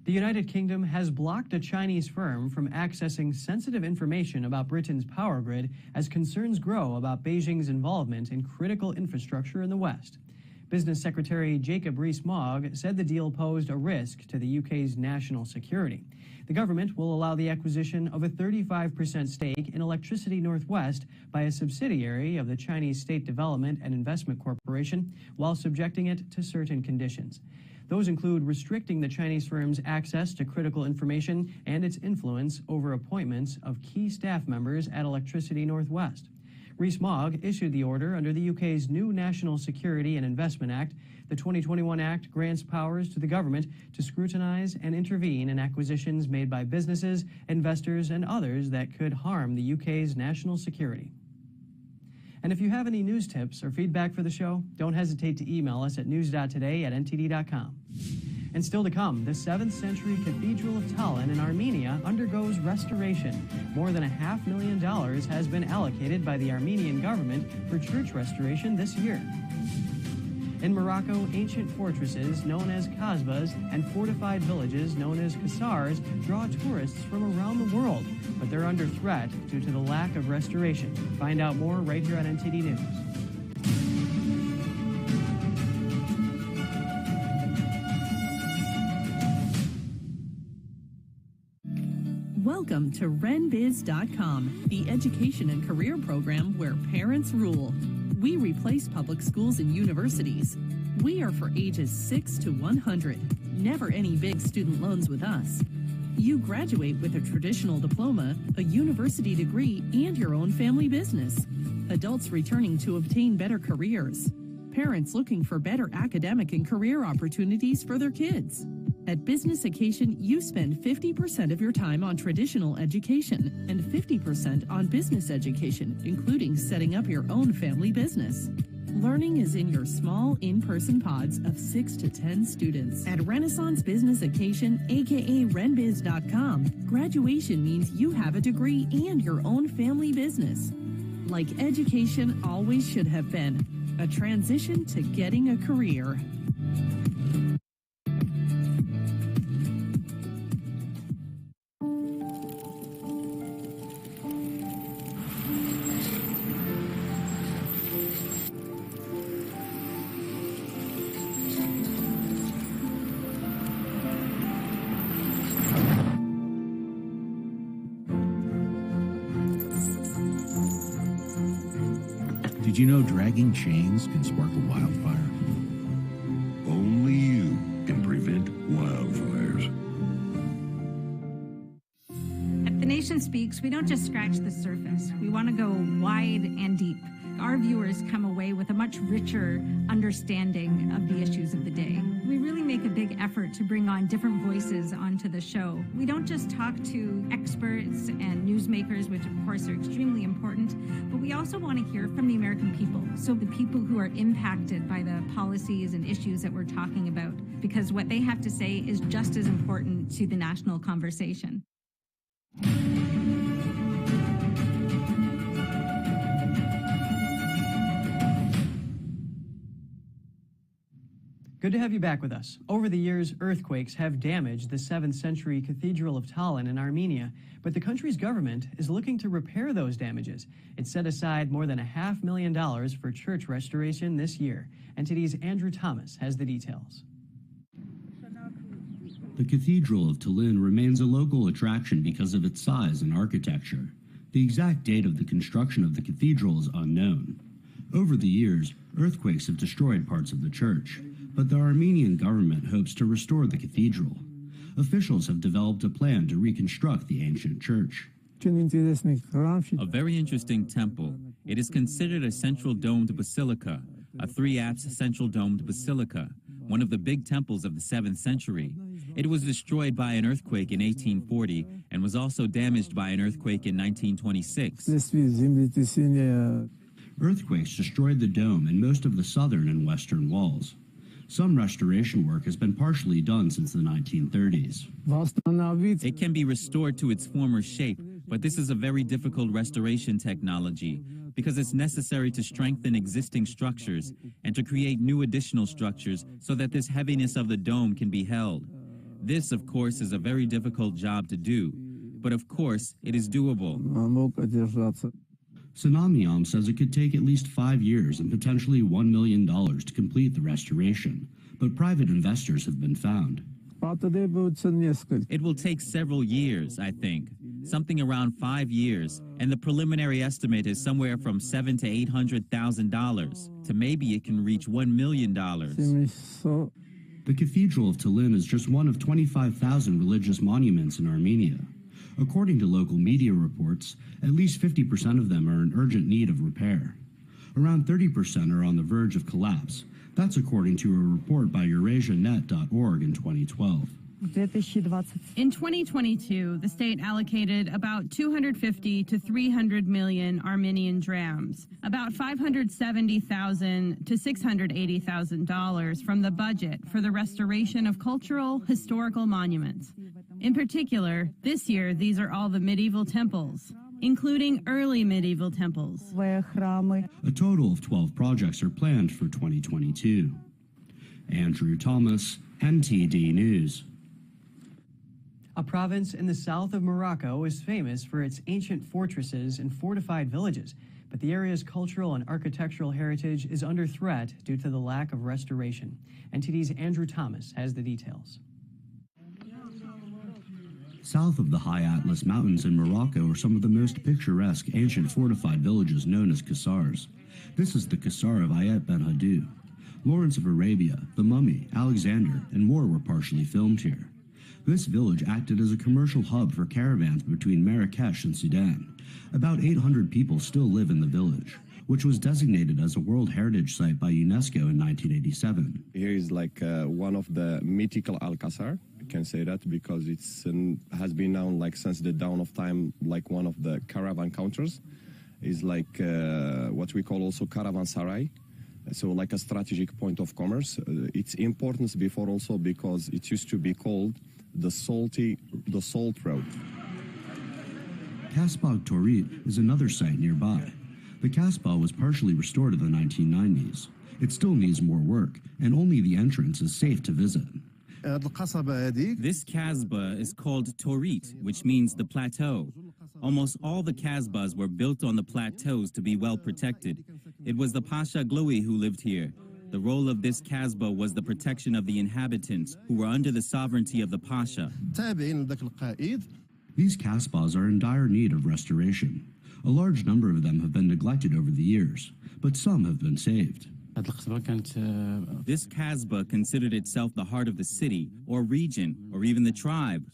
The United Kingdom has blocked a Chinese firm from accessing sensitive information about Britain's power grid as concerns grow about Beijing's involvement in critical infrastructure in the West. Business Secretary Jacob Rees-Mogg said the deal posed a risk to the UK's national security. The government will allow the acquisition of a 35% stake in Electricity Northwest by a subsidiary of the Chinese State Development and Investment Corporation, while subjecting it to certain conditions. Those include restricting the Chinese firm's access to critical information and its influence over appointments of key staff members at Electricity Northwest. Rees-Mogg issued the order under the UK's new National Security and Investment Act. The 2021 Act grants powers to the government to scrutinize and intervene in acquisitions made by businesses, investors, and others that could harm the UK's national security. And if you have any news tips or feedback for the show, don't hesitate to email us at news.today@ntd.com. And still to come, the 7th century Cathedral of Tallinn in Armenia undergoes restoration. More than $500,000 has been allocated by the Armenian government for church restoration this year. In Morocco, ancient fortresses known as Kasbahs and fortified villages known as Kasbahs draw tourists from around the world, but they're under threat due to the lack of restoration. Find out more right here on NTD News. Welcome to RenBiz.com, the education and career program where parents rule. We replace public schools and universities. We are for ages 6 to 100. Never any big student loans with us. You graduate with a traditional diploma, a university degree, and your own family business. Adults returning to obtain better careers. Parents looking for better academic and career opportunities for their kids. At Business Occasion, you spend 50% of your time on traditional education and 50% on business education, including setting up your own family business. Learning is in your small, in-person pods of 6 to 10 students. At Renaissance Business Occasion, aka RenBiz.com, graduation means you have a degree and your own family business. Like education always should have been, a transition to getting a career. Did you know dragging chains can spark a wildfire? Only you can prevent wildfires. At The Nation Speaks, we don't just scratch the surface. We want to go wide and deep. Our viewers come away with a much richer understanding of the issues of the day. We really make a big effort to bring on different voices onto the show. We don't just talk to experts and newsmakers, which of course are extremely important, but we also want to hear from the American people. So the people who are impacted by the policies and issues that we're talking about, because what they have to say is just as important to the national conversation. Good to have you back with us. Over the years, earthquakes have damaged the 7th century Cathedral of Tallinn in Armenia, but the country's government is looking to repair those damages. It set aside more than $500,000 for church restoration this year. NTD's Andrew Thomas has the details. The Cathedral of Tallinn remains a local attraction because of its size and architecture. The exact date of the construction of the cathedral is unknown. Over the years, earthquakes have destroyed parts of the church, but the Armenian government hopes to restore the cathedral. Officials have developed a plan to reconstruct the ancient church. A very interesting temple. It is considered a central domed basilica, a three-apse central domed basilica, one of the big temples of the 7th century. It was destroyed by an earthquake in 1840 and was also damaged by an earthquake in 1926. Earthquakes destroyed the dome and most of the southern and western walls. Some restoration work has been partially done since the 1930s. It can be restored to its former shape, but this is a very difficult restoration technology because it's necessary to strengthen existing structures and to create new additional structures so that this heaviness of the dome can be held. This, of course, is a very difficult job to do, but of course, it is doable. Sanamiyam says it could take at least 5 years and potentially $1 million to complete the restoration, but private investors have been found. It will take several years, I think, something around 5 years, and the preliminary estimate is somewhere from $700,000 to $800,000, to maybe it can reach $1 million. The Cathedral of Tallinn is just one of 25,000 religious monuments in Armenia. According to local media reports, at least 50% of them are in urgent need of repair. Around 30% are on the verge of collapse. That's according to a report by EurasiaNet.org in 2012. In 2022, the state allocated about 250 to 300 million Armenian drams, about $570,000 to $680,000 from the budget for the restoration of cultural, historical monuments. In particular, this year, these are all the medieval temples, including early medieval temples. A total of 12 projects are planned for 2022. Andrew Thomas, NTD News. A province in the south of Morocco is famous for its ancient fortresses and fortified villages, but the area's cultural and architectural heritage is under threat due to the lack of restoration. NTD's Andrew Thomas has the details. South of the High Atlas Mountains in Morocco are some of the most picturesque ancient fortified villages known as Kasbahs. This is the Kasar of Ayat Ben Hadu. Lawrence of Arabia, The Mummy, Alexander, and more were partially filmed here. This village acted as a commercial hub for caravans between Marrakesh and Sudan. About 800 people still live in the village, which was designated as a World Heritage Site by UNESCO in 1987. Here is like one of the mythical Alcazar. I can say that because it's has been known like since the dawn of time, like one of the caravan counters. Is like what we call also caravanserai. So like a strategic point of commerce. Its importance before also because it used to be called the Salt Road. Kasbah Torit is another site nearby. The Kasbah was partially restored in the 1990s. It still needs more work, and only the entrance is safe to visit. This Kasbah is called Torit, which means the plateau. Almost all the Kasbahs were built on the plateaus to be well protected. It was the Pasha Gloui who lived here. The role of this Kasbah was the protection of the inhabitants, who were under the sovereignty of the Pasha. These Kasbahs are in dire need of restoration. A large number of them have been neglected over the years, but some have been saved. This Kasbah considered itself the heart of the city, or region, or even the tribe.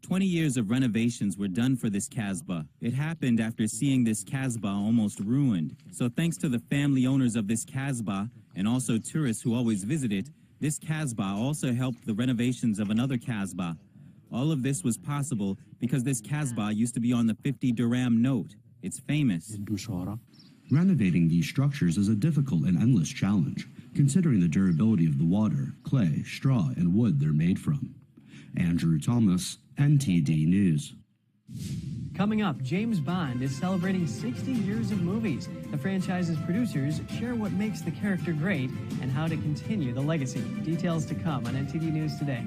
20 years of renovations were done for this Kasbah. It happened after seeing this Kasbah almost ruined. So thanks to the family owners of this Kasbah, and also tourists who always visit it, this Kasbah also helped the renovations of another Kasbah. All of this was possible because this Kasbah used to be on the 50 dirham note. It's famous. Renovating these structures is a difficult and endless challenge, considering the durability of the water, clay, straw, and wood they're made from. Andrew Thomas, NTD News. Coming up, James Bond is celebrating 60 years of movies. The franchise's producers share what makes the character great and how to continue the legacy. Details to come on NTD News Today.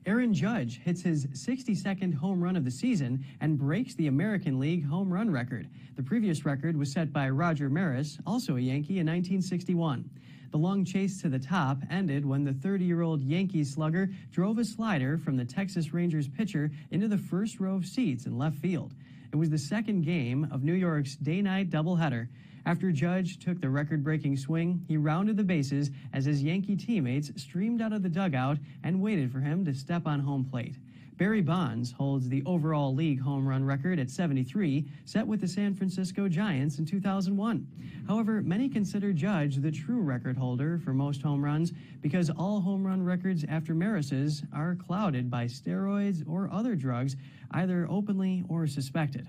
Aaron Judge hits his 62nd home run of the season and breaks the American League home run record. The previous record was set by Roger Maris, also a Yankee, in 1961. The long chase to the top ended when the 30-year-old Yankees slugger drove a slider from the Texas Rangers pitcher into the first row of seats in left field. It was the second game of New York's day-night doubleheader. After Judge took the record-breaking swing, he rounded the bases as his Yankee teammates streamed out of the dugout and waited for him to step on home plate. Barry Bonds holds the overall league home run record at 73, set with the San Francisco Giants in 2001. However, many consider Judge the true record holder for most home runs because all home run records after Maris's are clouded by steroids or other drugs, either openly or suspected.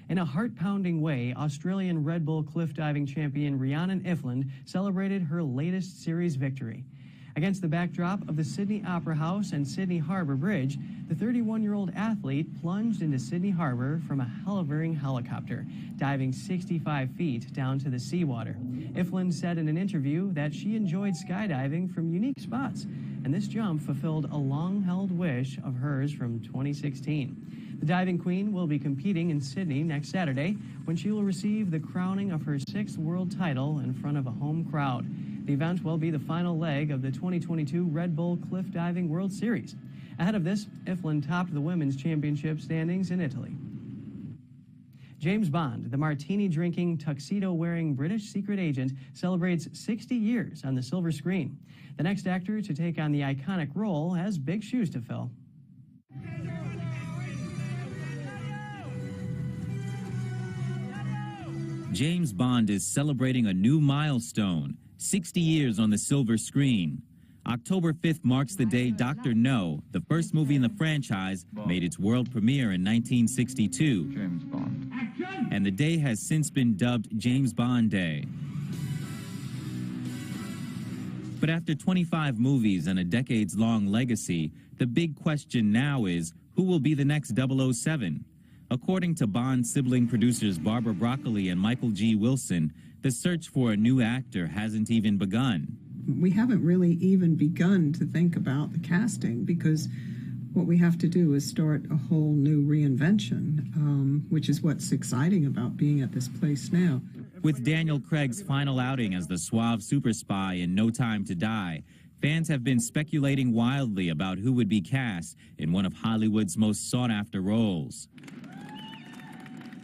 In a heart-pounding way, Australian Red Bull cliff diving champion Rhiannon Iffland celebrated her latest series victory. Against the backdrop of the Sydney Opera House and Sydney Harbour Bridge, the 31-year-old athlete plunged into Sydney Harbour from a hovering helicopter, diving 65 feet down to the seawater. Iffland said in an interview that she enjoyed skydiving from unique spots, and this jump fulfilled a long-held wish of hers from 2016. The diving queen will be competing in Sydney next Saturday when she will receive the crowning of her 6th world title in front of a home crowd. The event will be the final leg of the 2022 Red Bull Cliff Diving World Series. Ahead of this, Iffland topped the women's championship standings in Italy. James Bond, the martini-drinking, tuxedo-wearing British secret agent, celebrates 60 years on the silver screen. The next actor to take on the iconic role has big shoes to fill. James Bond is celebrating a new milestone, 60 years on the silver screen. October 5th marks the day Dr. No, the first movie in the franchise, made its world premiere in 1962. James Bond. And the day has since been dubbed James Bond Day. But after 25 movies and a decades-long legacy, the big question now is, who will be the next 007? According to Bond sibling producers Barbara Broccoli and Michael G. Wilson, the search for a new actor hasn't even begun. We haven't really even begun to think about the casting because what we have to do is start a whole new reinvention, which is what's exciting about being at this place now. With Daniel Craig's final outing as the suave super spy in No Time to Die, fans have been speculating wildly about who would be cast in one of Hollywood's most sought-after roles.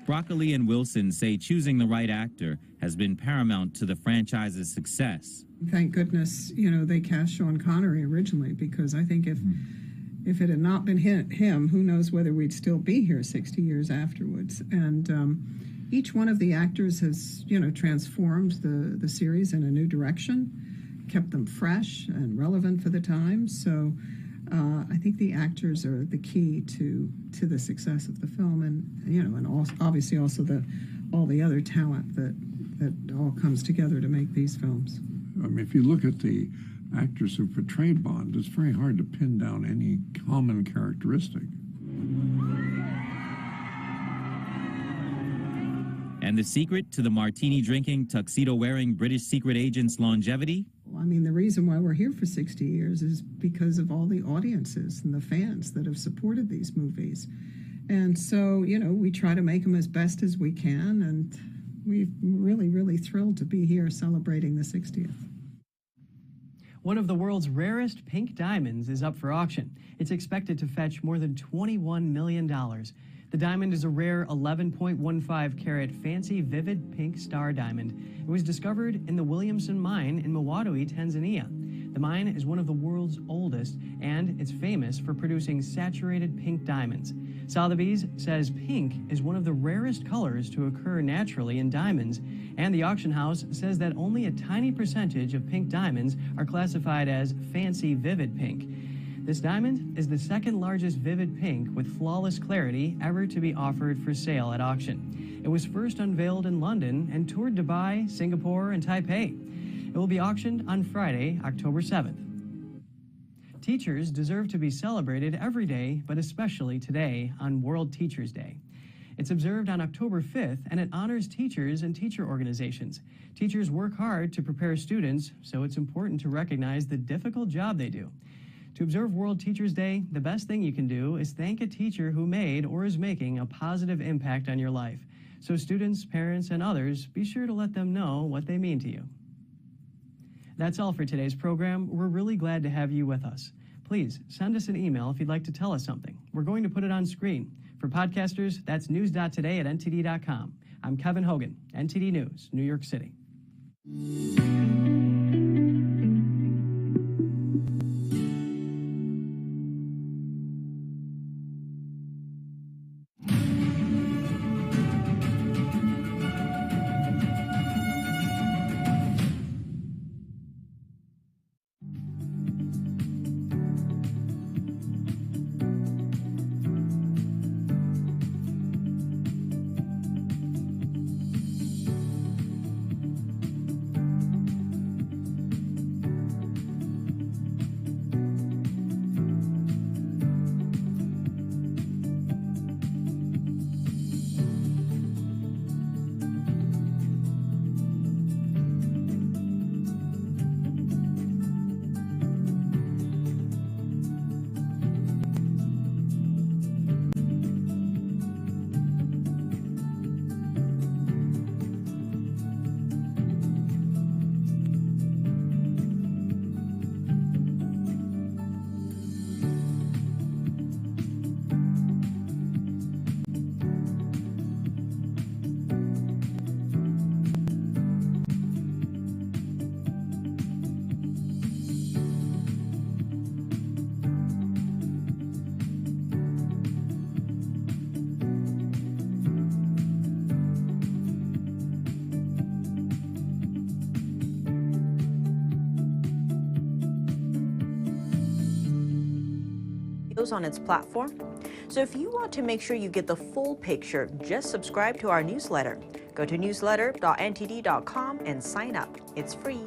Broccoli and Wilson say choosing the right actor has been paramount to the franchise's success. Thank goodness, they cast Sean Connery originally, because I think if it had not been him, who knows whether we'd still be here 60 years afterwards. And each one of the actors has, transformed the series in a new direction, kept them fresh and relevant for the time. So I think the actors are the key to the success of the film, and also, obviously also all the other talent that all comes together to make these films. I mean, if you look at the actors who portray Bond, it's very hard to pin down any common characteristic. And the secret to the martini-drinking, tuxedo-wearing British secret agent's longevity? I mean, the reason why we're here for 60 years is because of all the audiences and the fans that have supported these movies. And so, we try to make them as best as we can, and we're really, really thrilled to be here celebrating the 60th. One of the world's rarest pink diamonds is up for auction. It's expected to fetch more than $21 million. The diamond is a rare 11.15 carat fancy vivid pink star diamond. It was discovered in the Williamson mine in Mwadui, Tanzania. The mine is one of the world's oldest, and it's famous for producing saturated pink diamonds. Sotheby's says pink is one of the rarest colors to occur naturally in diamonds, and the auction house says that only a tiny percentage of pink diamonds are classified as fancy vivid pink. This diamond is the second largest vivid pink with flawless clarity ever to be offered for sale at auction. It was first unveiled in London and toured Dubai, Singapore, and Taipei. It will be auctioned on Friday, October 7th. Teachers deserve to be celebrated every day, but especially today on World Teachers Day. It's observed on October 5th, and it honors teachers and teacher organizations. Teachers work hard to prepare students, so it's important to recognize the difficult job they do. To observe World Teachers Day, the best thing you can do is thank a teacher who made or is making a positive impact on your life. So students, parents, and others, be sure to let them know what they mean to you. That's all for today's program. We're really glad to have you with us. Please send us an email if you'd like to tell us something. We're going to put it on screen. For podcasters, that's news.today@ntd.com. I'm Kevin Hogan, NTD News, New York City. On its platform. So if you want to make sure you get the full picture, just subscribe to our newsletter. Go to newsletter.ntd.com and sign up. It's free.